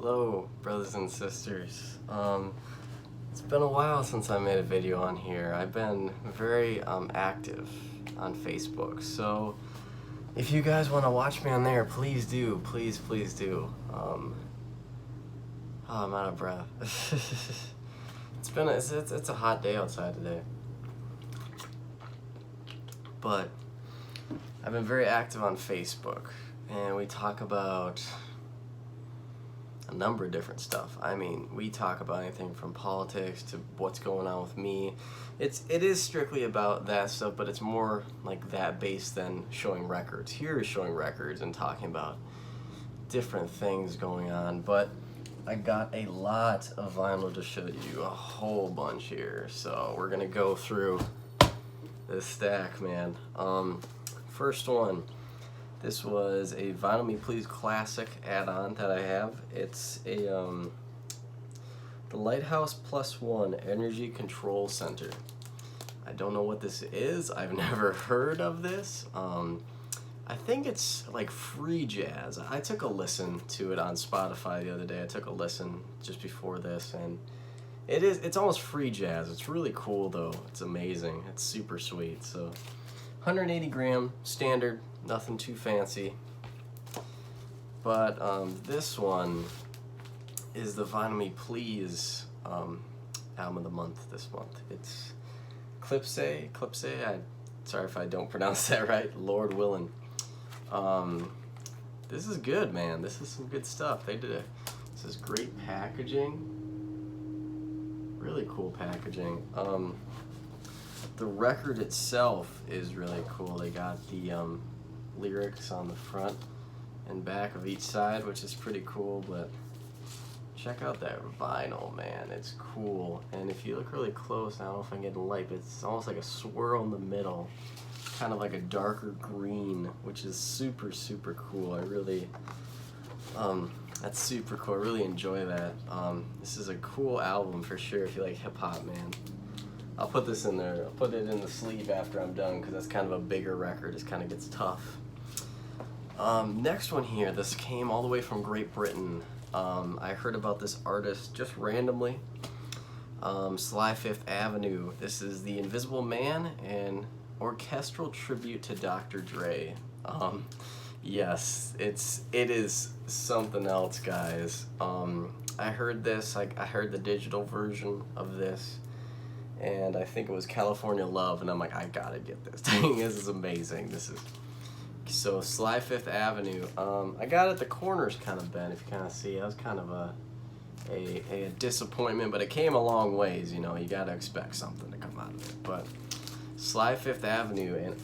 Hello, brothers and sisters. It's been a while since I made a video on here. I've been very active on Facebook, so if you guys want to watch me on there, please do. Please do. Oh, I'm out of breath. It's a hot day outside today, but I've been very active on Facebook, and we talk about a number of different stuff. I mean, we talk about anything from politics to what's going on with me. It is strictly about that stuff, but it's more like that based than showing records. Here is showing records and talking about different things going on, but I got a lot of vinyl to show you, a whole bunch here. So we're gonna go through this stack, man. First one. This was a Vinyl Me Please Classic add-on that I have. It's a the Lighthouse Plus One Energy Control Center. I don't know what this is. I've never heard of this. I think it's like free jazz. I took a listen to it on Spotify the other day. I took a listen just before this, and it's almost free jazz. It's really cool though. It's amazing. It's super sweet. So 180 gram standard. Nothing too fancy, but this one is the Vinyl Me Please album of the month this month. It's Clipse. Sorry if I don't pronounce that right. Lord willing. This is good, man. This is some good stuff. This is great packaging. Really cool packaging. The record itself is really cool. They got the lyrics on the front and back of each side, which is pretty cool, but check out that vinyl, man. It's cool. And if you look really close, I don't know if I'm getting light, but it's almost like a swirl in the middle, kind of like a darker green, which is super cool. I really that's super cool. I really enjoy that. This is a cool album for sure if you like hip-hop, man. I'll put this in there. I'll put it in the sleeve after I'm done because that's kind of a bigger record. It kind of gets tough. Next one here. This came all the way from Great Britain. I heard about this artist just randomly. Sly Fifth Avenue. This is The Invisible Man, an orchestral tribute to Dr. Dre. Yes, it is something else, guys. I heard this. I heard the digital version of this, and I think it was California Love, and I'm like, I gotta get this thing. This is amazing. So Sly Fifth Avenue. I got it the corners kind of bent, if you kind of see. That was kind of a disappointment, but it came a long ways. You know, you gotta expect something to come out of it. But Sly Fifth Avenue, an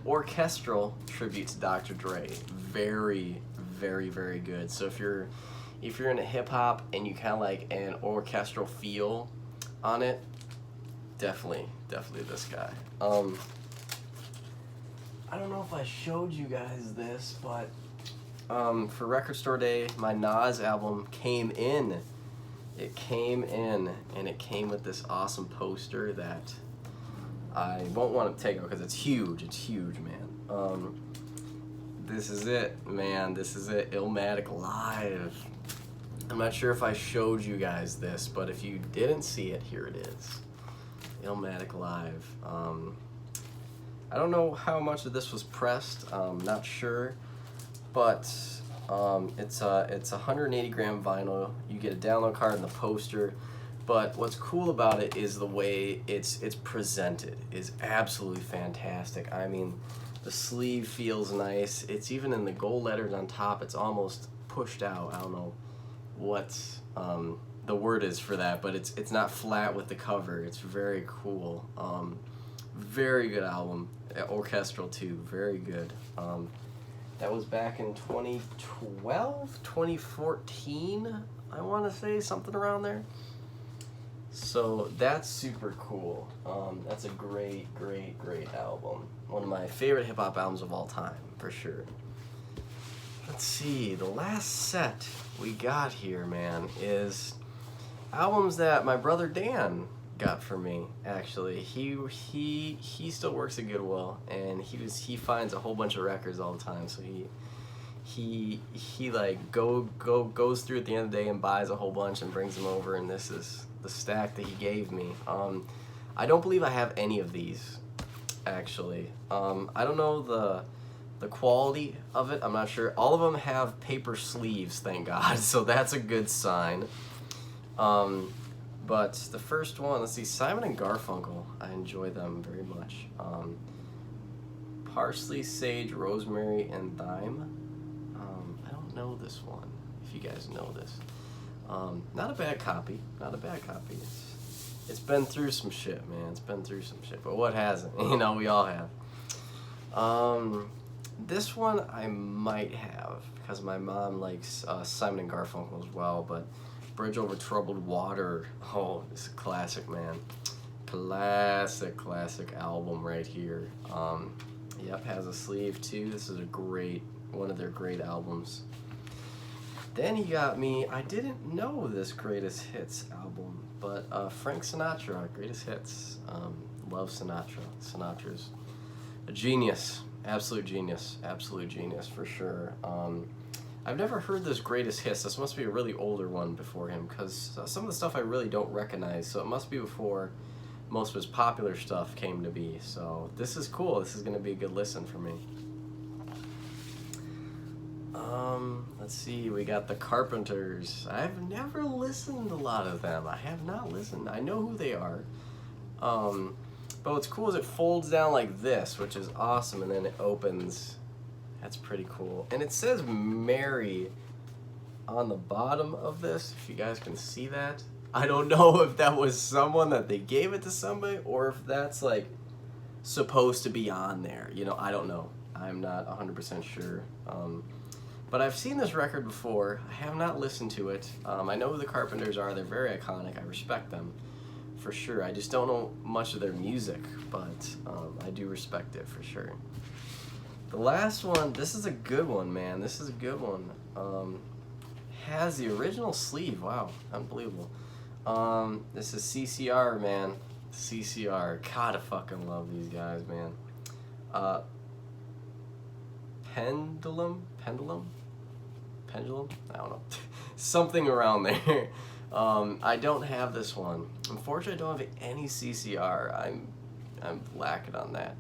orchestral tribute to Dr. Dre. Very good. So if you're into hip hop and you kind of like an orchestral feel on it, definitely this guy. I don't know if I showed you guys this, but for Record Store Day, my Nas album came in. It came in, and it came with this awesome poster that I won't want to take out because it's huge. It's huge, man. This is it, man. This is it. Illmatic Live. I'm not sure if I showed you guys this, but if you didn't see it, here it is. Illmatic Live. I don't know how much of this was pressed. Not sure, but it's a 180 gram vinyl. You get a download card and the poster. But what's cool about it is the way it's presented is absolutely fantastic. I mean, the sleeve feels nice. It's even in the gold letters on top. It's almost pushed out. I don't know what the word is for that, but it's not flat with the cover. It's very cool. Very good album. Orchestral too. Very good. That was back in 2012, 2014. I want to say something around there. So that's super cool. That's a great album. One of my favorite hip hop albums of all time, for sure. Let's see, the last set we got here, man, is albums that my brother Dan got for me. Actually, he still works at Goodwill, and he finds a whole bunch of records all the time. So he like goes through at the end of the day and buys a whole bunch and brings them over, and this is the stack that he gave me. I don't believe I have any of these, actually. I don't know the quality of it. I'm not sure. All of them have paper sleeves, thank God, so that's a good sign. But the first one, let's see, Simon and Garfunkel. I enjoy them very much. Parsley, sage, rosemary, and thyme. I don't know this one, if you guys know this. Not a bad copy. Not a bad copy. It's been through some shit, man. It's been through some shit. But what hasn't? You know, we all have. This one I might have, because my mom likes Simon and Garfunkel as well, but Bridge Over Troubled Water, oh, it's a classic, man. Classic album right here. Yep, has a sleeve too. This is one of their great albums. Then he got me, I didn't know this Greatest Hits album, but Frank Sinatra, Greatest Hits. Love Sinatra. Sinatra's a genius. Absolute genius for sure. I've never heard this Greatest Hits. This must be a really older one before him, because some of the stuff I really don't recognize, so it must be before most of his popular stuff came to be. So this is cool. This is going to be a good listen for me. Let's see, we got the Carpenters. I've never listened to a lot of them. I have not listened. I know who they are. But what's cool is it folds down like this, which is awesome, and then it opens. That's pretty cool. And it says Mary on the bottom of this, if you guys can see that. I don't know if that was someone that they gave it to somebody, or if that's like supposed to be on there. You know, I don't know. I'm not 100% sure. But I've seen this record before. I have not listened to it. I know who the Carpenters are. They're very iconic. I respect them for sure. I just don't know much of their music, but I do respect it for sure. The last one, this is a good one, man. This is a good one. Has the original sleeve. Wow, unbelievable. This is CCR, man. CCR. God, I fucking love these guys, man. Pendulum? I don't know. Something around there. I don't have this one. Unfortunately, I don't have any CCR. I'm lacking on that.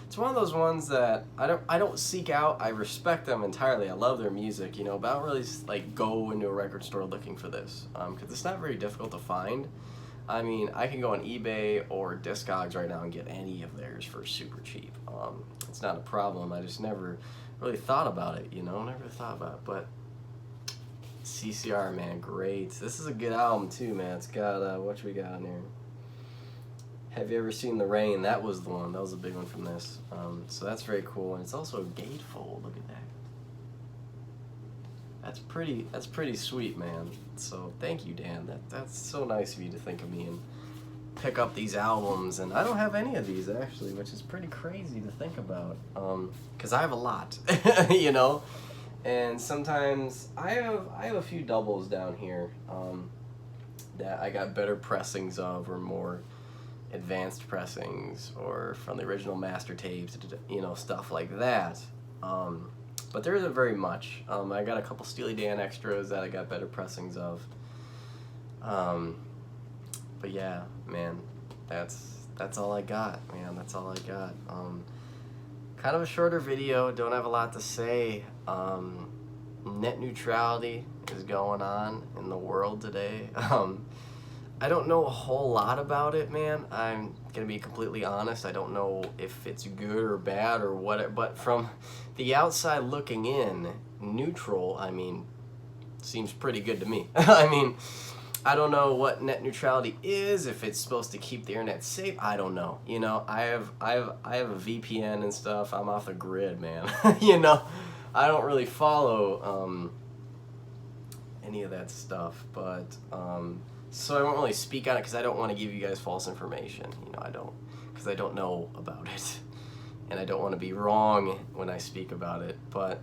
It's one of those ones that I don't seek out. I respect them entirely. I love their music, you know, but I don't really like go into a record store looking for this, because it's not very difficult to find. I mean, I can go on eBay or Discogs right now and get any of theirs for super cheap. It's not a problem. I just never really thought about it, you know, never thought about it. But CCR, man, great. This is a good album too, man. It's got what we got on here. Have You Ever Seen the Rain? That was the one. That was a big one from this. So that's very cool, and it's also a gatefold. Look at that. That's pretty sweet, man. So thank you, Dan. That's so nice of you to think of me and pick up these albums. And I don't have any of these actually, which is pretty crazy to think about. Because I have a lot, you know. And sometimes I have a few doubles down here that I got better pressings of, or more advanced pressings, or from the original master tapes, you know, stuff like that. But there isn't very much. I got a couple Steely Dan extras that I got better pressings of. But yeah, man, that's all I got, man. That's all I got. Kind of a shorter video. Don't have a lot to say. Net neutrality is going on in the world today. I don't know a whole lot about it, man. I'm gonna be completely honest. I don't know if it's good or bad or what, but from the outside looking in, neutral, I mean, seems pretty good to me. I mean, I don't know what net neutrality is, if it's supposed to keep the internet safe. I don't know. You know, I have a VPN and stuff. I'm off the grid, man. You know, I don't really follow any of that stuff, but so I won't really speak on it because I don't want to give you guys false information. You know, because I don't know about it, and I don't want to be wrong when I speak about it. But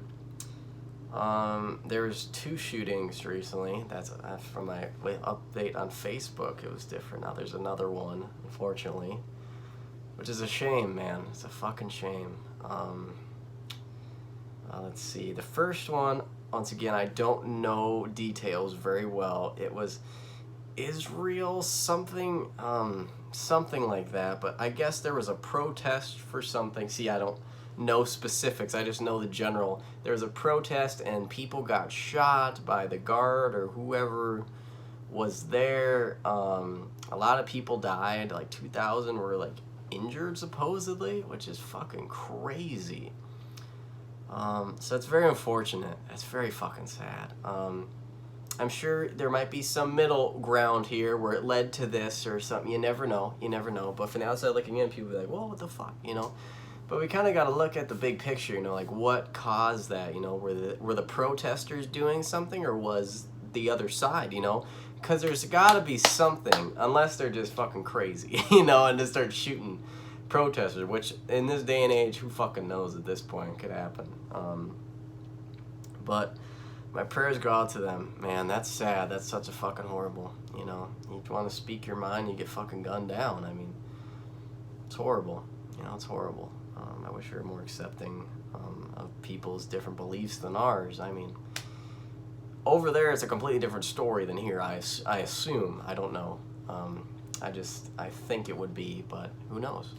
there was 2 shootings recently. That's from my update on Facebook. It was different. Now there's another one, unfortunately, which is a shame, man. It's a fucking shame. Let's see. The first one, once again, I don't know details very well. It was Israel something, something like that. But I guess there was a protest for something. See, I don't know specifics. I just know the general. There was a protest and people got shot by the guard or whoever was there. A lot of people died. Like 2,000 were like injured supposedly, which is fucking crazy. So it's very unfortunate. It's very fucking sad. I'm sure there might be some middle ground here where it led to this or something. You never know. You never know. But from the outside looking in, people be like, whoa, what the fuck, you know? But we kind of got to look at the big picture, you know, like what caused that, you know? Were the protesters doing something or was the other side, you know? Because there's got to be something, unless they're just fucking crazy, you know, and just start shooting protesters, which in this day and age, who fucking knows at this point could happen. But my prayers go out to them. Man, that's sad. That's such a fucking horrible, you know. You want to speak your mind, you get fucking gunned down. I mean, it's horrible. You know, it's horrible. I wish we were more accepting of people's different beliefs than ours. I mean, over there it's a completely different story than here, I assume. I don't know. I think it would be, but who knows.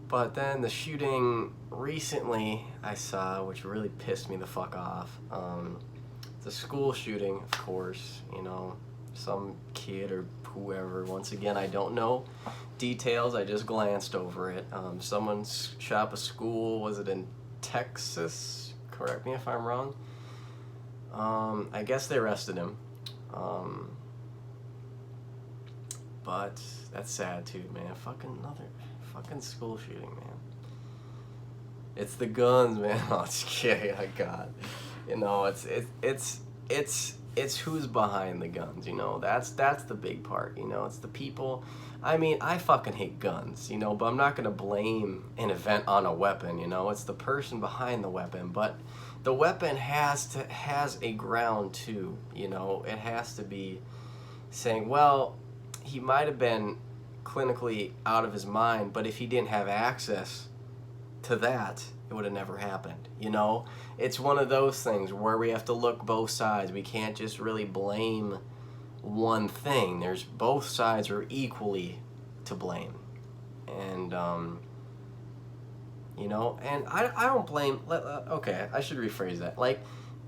But then the shooting recently I saw, which really pissed me the fuck off. The school shooting, of course, you know, some kid or whoever. Once again, I don't know details. I just glanced over it. Someone shot up a school. Was it in Texas? Correct me if I'm wrong. I guess they arrested him. But that's sad too, man. Fucking school shooting, man. It's the guns, man. Oh, it's kidding. Oh, God. You know, it's who's behind the guns, you know. That's the big part, you know. It's the people. I mean, I fucking hate guns, you know, but I'm not going to blame an event on a weapon, you know. It's the person behind the weapon, but the weapon has a ground too, you know. It has to be saying, well, he might have been clinically out of his mind, but if he didn't have access to that, it would have never happened, you know. It's one of those things where we have to look both sides. We can't just really blame one thing. There's both sides are equally to blame, and you know, and I don't blame. Okay, I should rephrase that. Like,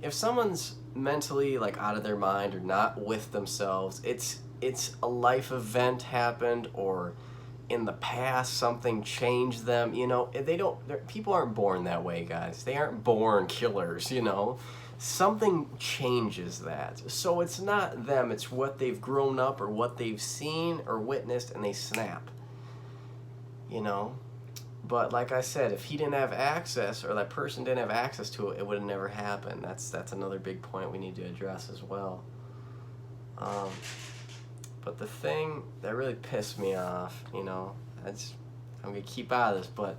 if someone's mentally like out of their mind or not with themselves, it's a life event happened, or in the past something changed them, you know. People aren't born that way, guys. They aren't born killers, you know. Something changes that. So it's not them, it's what they've grown up or what they've seen or witnessed, and they snap, you know. But like I said, if he didn't have access, or that person didn't have access to it, it would have never happened. That's another big point we need to address as well. But the thing that really pissed me off, you know, I'm gonna keep out of this, but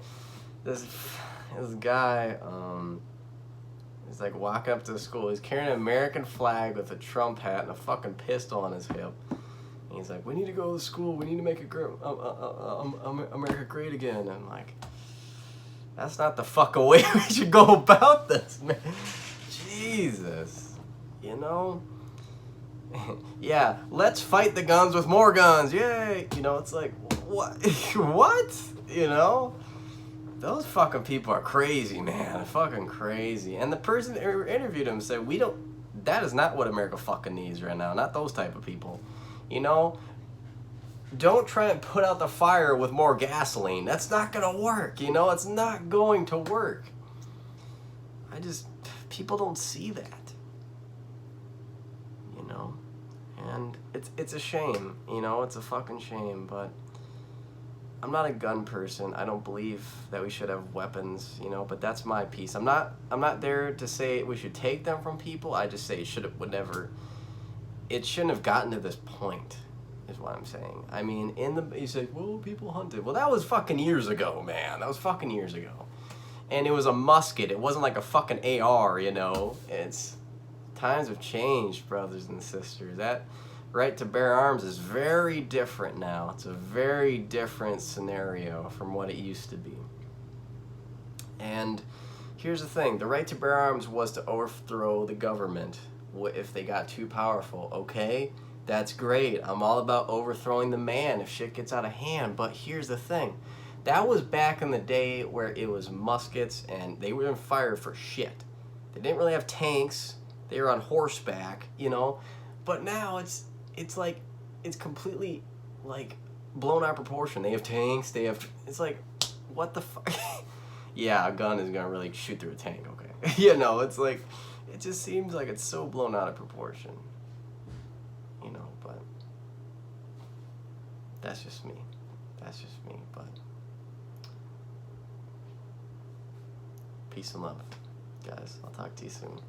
this guy, he's like walking up to the school. He's carrying an American flag with a Trump hat and a fucking pistol on his hip. And he's like, "We need to go to school. We need to make America great again." And I'm like, that's not the fucking way we should go about this, man. Jesus, you know. Yeah, let's fight the guns with more guns, yay! You know, it's like, what? What? You know? Those fucking people are crazy, man. Fucking crazy. And the person that interviewed him said, that is not what America fucking needs right now. Not those type of people. You know? Don't try and put out the fire with more gasoline. That's not gonna work, you know? It's not going to work. People don't see that. You know? And it's a shame, you know, it's a fucking shame, but I'm not a gun person. I don't believe that we should have weapons, you know, but that's my piece. I'm not there to say we should take them from people. I just say it shouldn't have gotten to this point, is what I'm saying. I mean, you say, well, people hunted. Well, that was fucking years ago, man. That was fucking years ago. And it was a musket. It wasn't like a fucking AR, you know. Times have changed, brothers and sisters. That right to bear arms is very different now. It's a very different scenario from what it used to be. And Here's the thing: the right to bear arms was to overthrow the government if they got too powerful. Okay, that's great. I'm all about overthrowing the man if shit gets out of hand. But here's the thing: that was back in the day where it was muskets and they wouldn't fire for shit. They didn't really have tanks. They were on horseback, you know. But now it's like it's completely like blown out of proportion. They have tanks. They have. It's like, what the fuck? Yeah, a gun is gonna really shoot through a tank, okay. You know, it's like, it just seems like it's so blown out of proportion. You know, but that's just me. That's just me, but peace and love, guys. I'll talk to you soon.